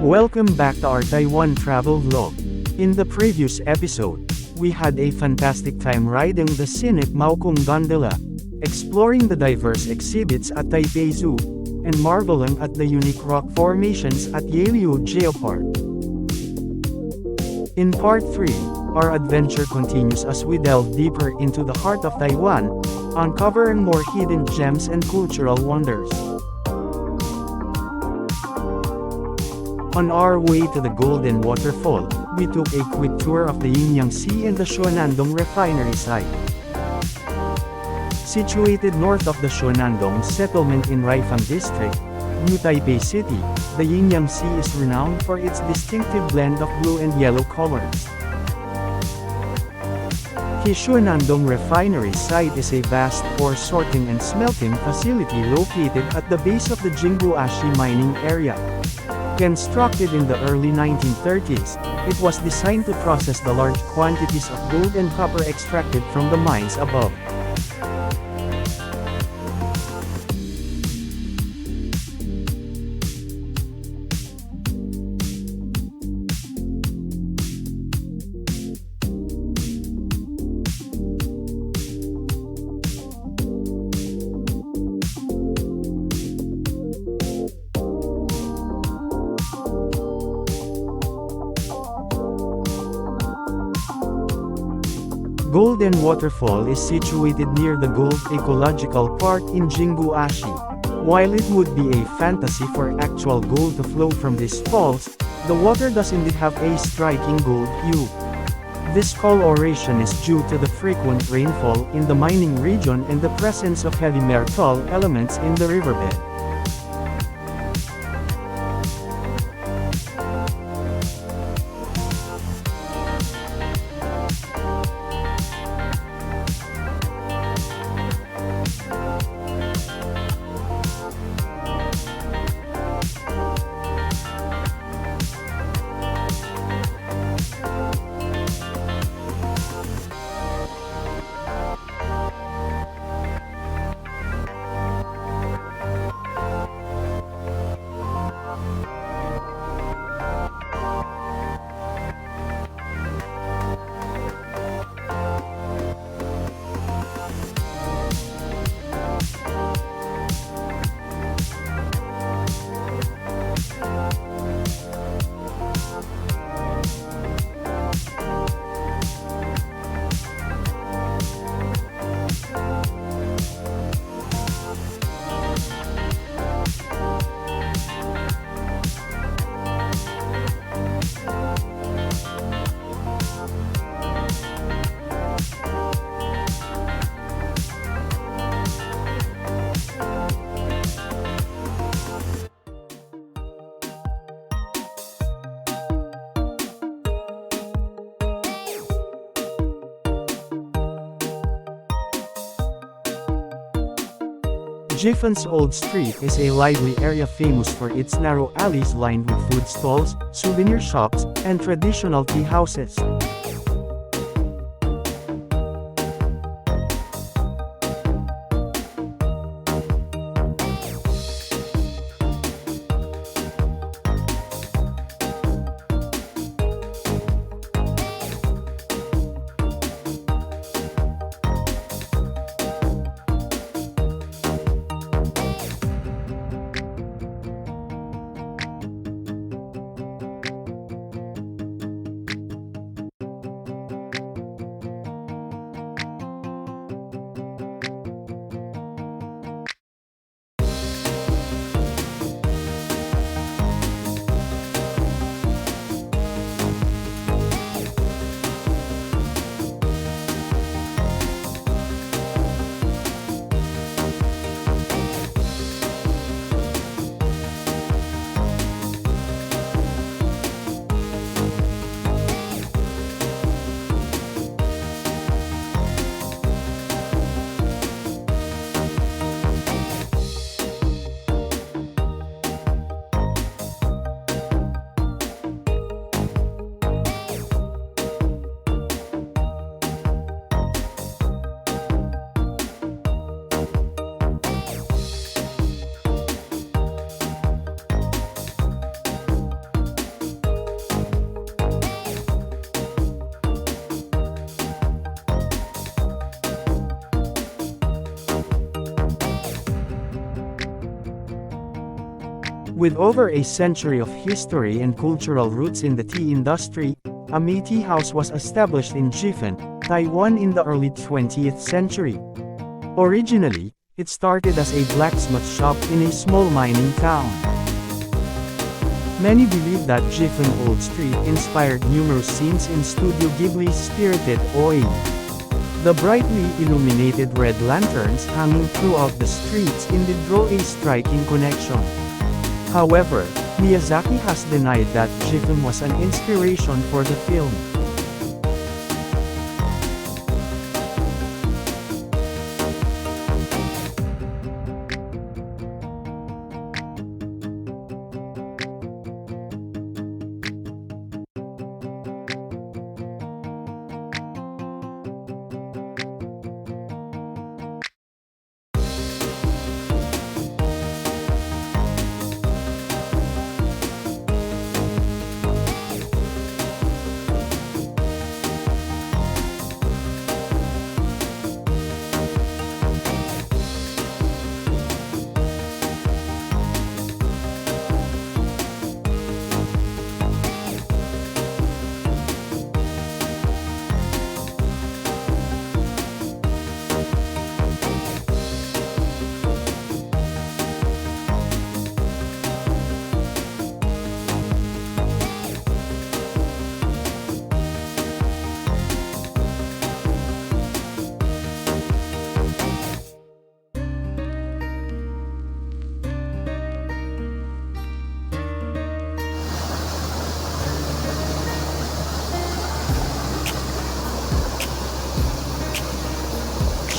Welcome back to our Taiwan travel vlog. In the previous episode, we had a fantastic time riding the scenic Maokong gondola, exploring the diverse exhibits at Taipei Zoo, and marveling at the unique rock formations at Yeliu Geopark. In part 3, our adventure continues as we delve deeper into the heart of Taiwan, uncovering more hidden gems and cultural wonders. On our way to the Golden Waterfall, we took a quick tour of the Yinyang Sea and the Shuanandong refinery site. Situated north of the Shuanandong settlement in Raifang District, New Taipei City, the Yinyang Sea is renowned for its distinctive blend of blue and yellow colors. The Shuanandong refinery site is a vast ore sorting and smelting facility located at the base of the Jinguashi mining area. Constructed in the early 1930s, it was designed to process the large quantities of gold and copper extracted from the mines above. Golden Waterfall is situated near the Gold Ecological Park in Jinguashi. While it would be a fantasy for actual gold to flow from these falls, the water does indeed have a striking gold hue. This coloration is due to the frequent rainfall in the mining region and the presence of heavy metal elements in the riverbed. Jiufen Old Street is a lively area famous for its narrow alleys lined with food stalls, souvenir shops, and traditional tea houses. With over a century of history and cultural roots in the tea industry, a tea house was established in Jiufen, Taiwan in the early 20th century. Originally, it started as a blacksmith shop in a small mining town. Many believe that Jiufen Old Street inspired numerous scenes in Studio Ghibli's Spirited Away. The brightly illuminated red lanterns hanging throughout the streets indeed draw a striking connection. However, Miyazaki has denied that Jiufen was an inspiration for the film.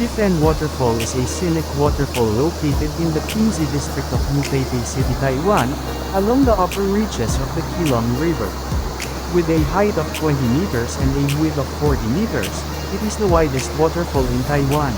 Shifen Waterfall is a scenic waterfall located in the Qingzi district of New Taipei City, Taiwan, along the upper reaches of the Keelung River. With a height of 20 meters and a width of 40 meters, it is the widest waterfall in Taiwan.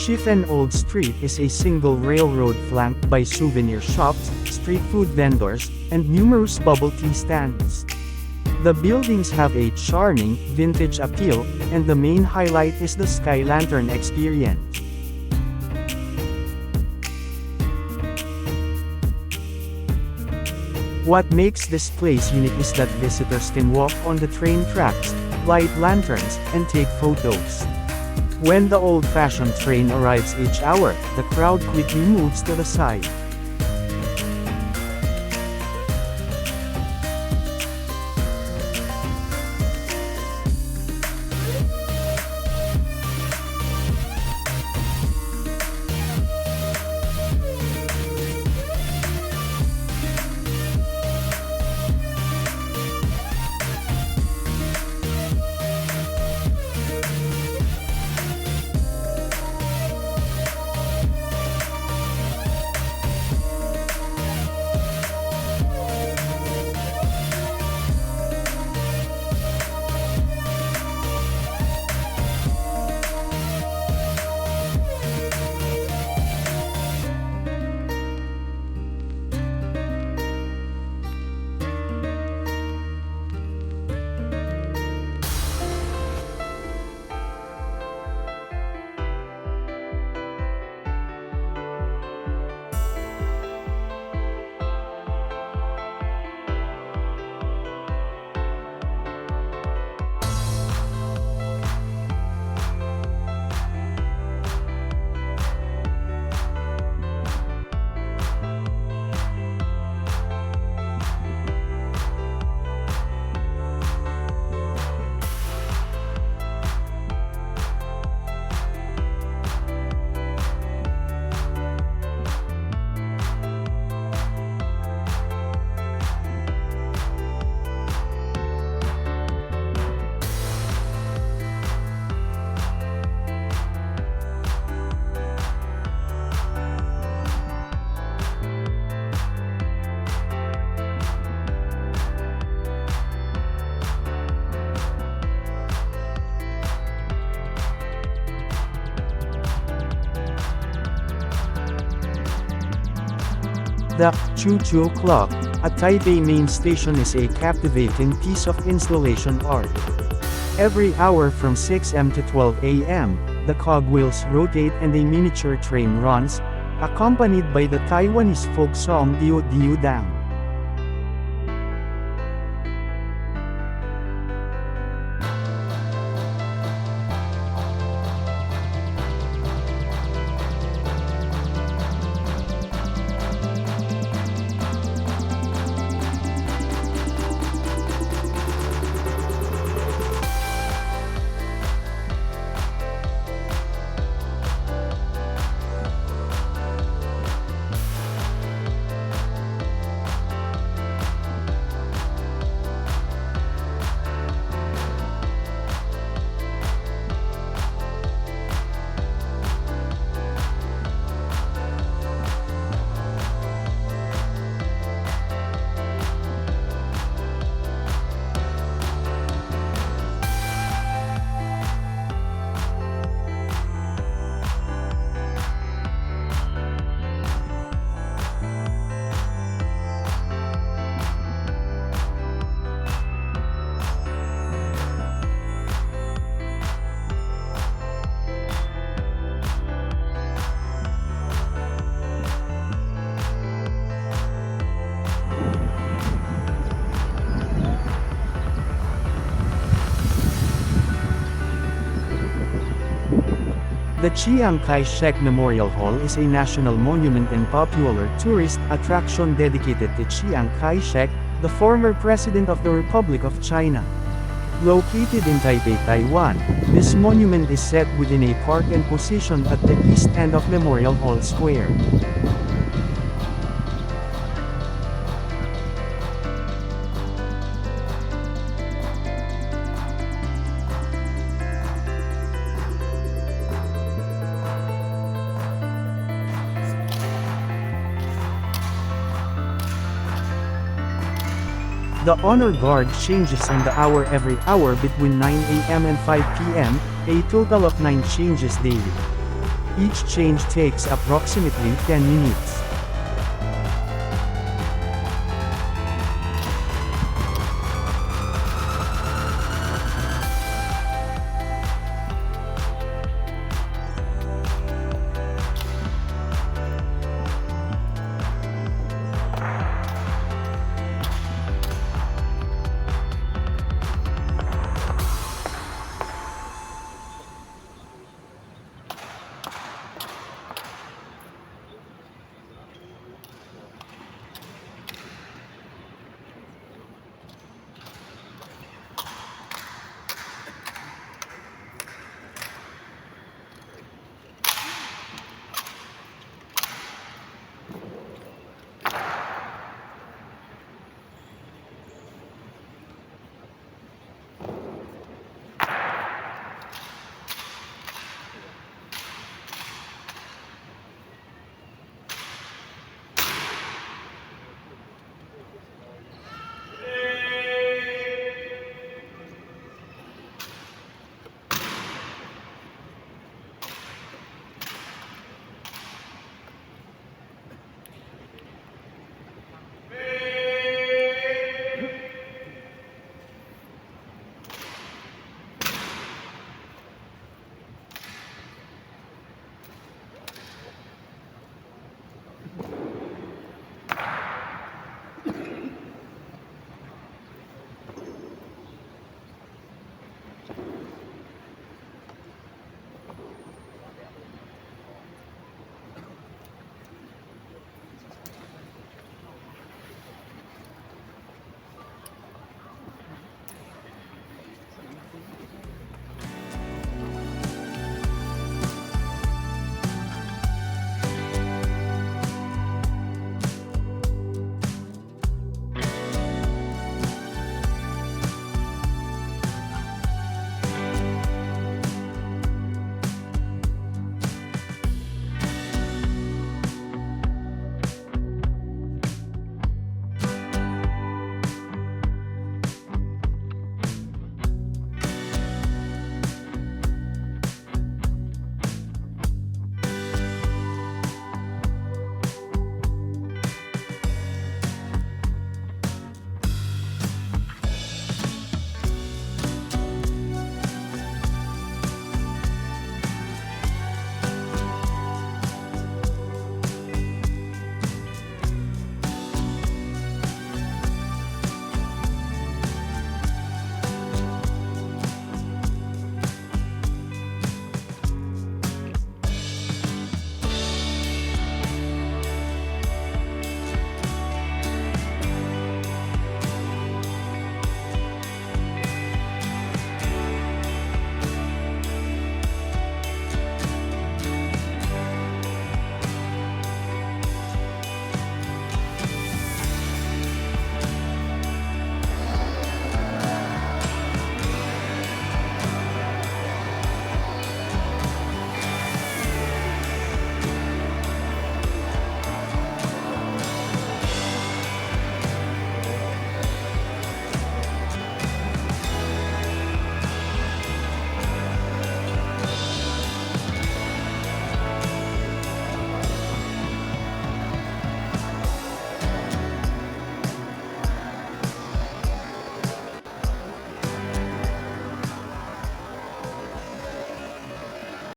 Shifen Old Street is a single railroad flanked by souvenir shops, street food vendors, and numerous bubble tea stands. The buildings have a charming, vintage appeal, and the main highlight is the Sky Lantern experience. What makes this place unique is that visitors can walk on the train tracks, light lanterns, and take photos. When the old-fashioned train arrives each hour, the crowd quickly moves to the side. The choo-choo clock at Taipei main station is a captivating piece of installation art. Every hour from 6 am to 12 am, the cogwheels rotate and a miniature train runs, accompanied by the Taiwanese folk song Diu Diu Dang. The Chiang Kai-Shek Memorial Hall is a national monument and popular tourist attraction dedicated to Chiang Kai-Shek, the former president of the Republic of China. Located in Taipei, Taiwan, this monument is set within a park and positioned at the east end of Memorial Hall Square. The honor guard changes on the hour every hour between 9 am and 5 pm, a total of 9 changes daily. Each change takes approximately 10 minutes.